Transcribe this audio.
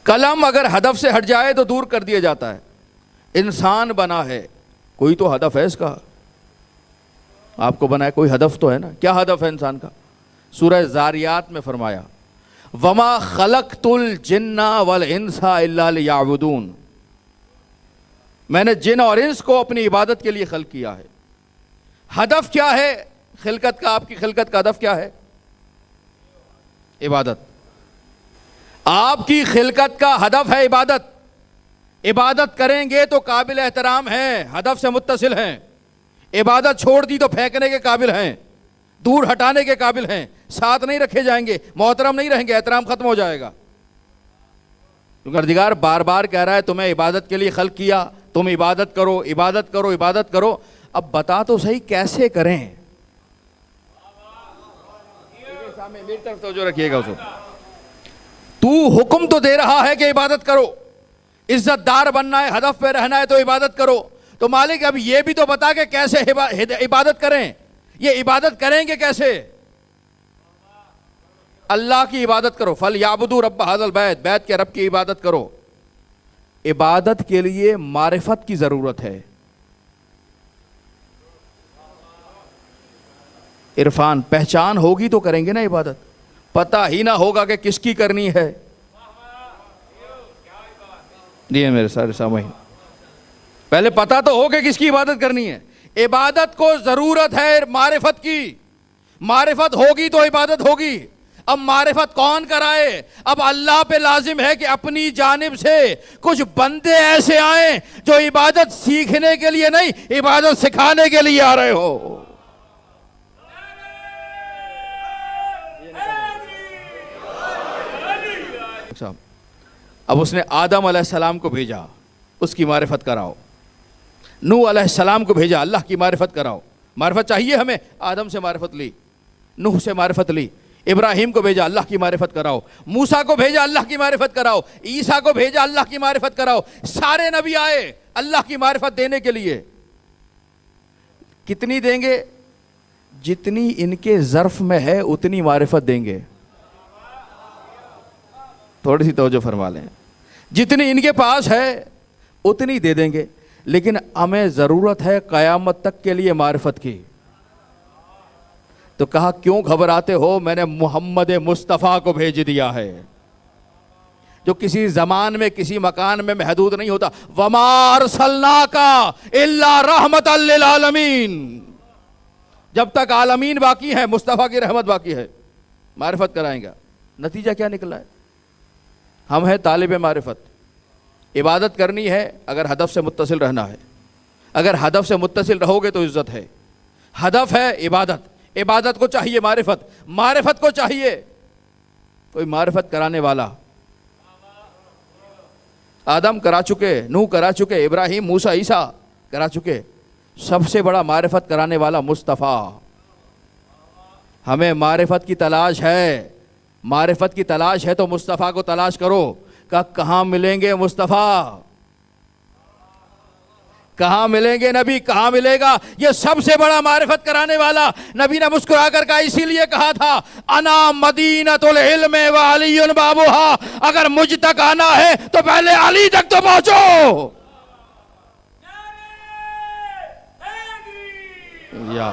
قلم اگر ہدف سے ہٹ جائے تو دور کر دیا جاتا ہے. انسان بنا ہے, کوئی تو ہدف ہے اس کا, آپ کو بنا ہے, کوئی ہدف تو ہے نا. کیا ہدف ہے انسان کا؟ سورہ زاریات میں فرمایا وَمَا خَلَقْتُ الْجِنَّ وَالْإِنسَ إِلَّا لِيَعْبُدُونَ, میں نے جن اور انس کو اپنی عبادت کے لیے خلق کیا ہے. ہدف کیا ہے خلقت کا؟ آپ کی خلقت کا ہدف کیا ہے؟ عبادت. آپ کی خلقت کا ہدف ہے عبادت. عبادت کریں گے تو قابل احترام ہیں, ہدف سے متصل ہیں. عبادت چھوڑ دی تو پھینکنے کے قابل ہیں, دور ہٹانے کے قابل ہیں, ساتھ نہیں رکھے جائیں گے, محترم نہیں رہیں گے, احترام ختم ہو جائے گا. پروردگار بار بار کہہ رہا ہے تمہیں عبادت کے لیے خلق کیا, تم عبادت کرو, عبادت کرو, عبادت کرو. اب بتا تو صحیح کیسے کریں؟ میری طرف توجہ رکھیے گا. تو حکم تو دے رہا ہے کہ عبادت کرو, عزت دار بننا ہے, ہدف پہ رہنا ہے تو عبادت کرو. تو مالک اب یہ بھی تو بتا کہ کیسے عبادت کریں, یہ عبادت کریں گے کیسے؟ اللہ کی عبادت کرو. فَلْيَعْبُدُوا رَبَّ هَذَا الْبَيْتِ, بیت کے رب کی عبادت کرو. عبادت کے لیے معرفت کی ضرورت ہے. عرفان, پہچان ہوگی تو کریں گے نا عبادت. پتہ ہی نہ ہوگا کہ کس کی کرنی ہے. جی میرے سارے سامعین, پہلے پتہ تو ہو کہ کس کی عبادت کرنی ہے. عبادت کو ضرورت ہے معرفت کی. معرفت ہوگی تو عبادت ہوگی. اب معرفت کون کرائے؟ اب اللہ پہ لازم ہے کہ اپنی جانب سے کچھ بندے ایسے آئیں جو عبادت سیکھنے کے لیے نہیں, عبادت سکھانے کے لیے آ رہے ہو. اب اس نے آدم علیہ السلام کو بھیجا, اس کی معرفت کراؤ. نوح علیہ السلام کو بھیجا, اللہ کی معرفت کراؤ. معرفت چاہیے ہمیں, آدم سے معرفت لی, نوح سے معرفت لی. ابراہیم کو بھیجا, اللہ کی معرفت کراؤ. موسیٰ کو بھیجا, اللہ کی معرفت کراؤ. عیسیٰ کو بھیجا, اللہ کی معرفت کراؤ. سارے نبی آئے اللہ کی معرفت دینے کے لیے. کتنی دیں گے؟ جتنی ان کے ظرف میں ہے اتنی معرفت دیں گے. تھوڑی سی توجہ فرما لیں. جتنی ان کے پاس ہے اتنی دے دیں گے, لیکن ہمیں ضرورت ہے قیامت تک کے لیے معرفت کی. تو کہا کیوں گھبراتے ہو, میں نے محمد مصطفیٰ کو بھیج دیا ہے جو کسی زمان میں کسی مکان میں محدود نہیں ہوتا. وَمَا أَرْسَلْنَاكَ إِلَّا رَحْمَةً لِّلْعَالَمِينَ, جب تک عالمین باقی ہے مصطفیٰ کی رحمت باقی ہے. معرفت کرائیں گا. نتیجہ کیا نکلا ہے؟ ہم ہیں طالب معرفت. عبادت کرنی ہے اگر ہدف سے متصل رہنا ہے. اگر ہدف سے متصل رہو گے تو عزت ہے. ہدف ہے عبادت, عبادت کو چاہیے معرفت, معرفت کو چاہیے کوئی معرفت کرانے والا. آدم کرا چکے, نوح کرا چکے, ابراہیم, موسیٰ, عیسیٰ کرا چکے. سب سے بڑا معرفت کرانے والا مصطفیٰ. ہمیں معرفت کی تلاش ہے. معرفت کی تلاش ہے تو مصطفیٰ کو تلاش کرو. کہاں ملیں گے مصطفیٰ؟ کہاں ملیں گے نبی؟ کہاں ملے گا یہ سب سے بڑا معرفت کرانے والا؟ نبی نے مسکرا کر کہا, اسی لیے کہا تھا انا مدینۃ العلم وعلی بابھا, اگر مجھ تک آنا ہے تو پہلے علی تک تو پہنچو. یا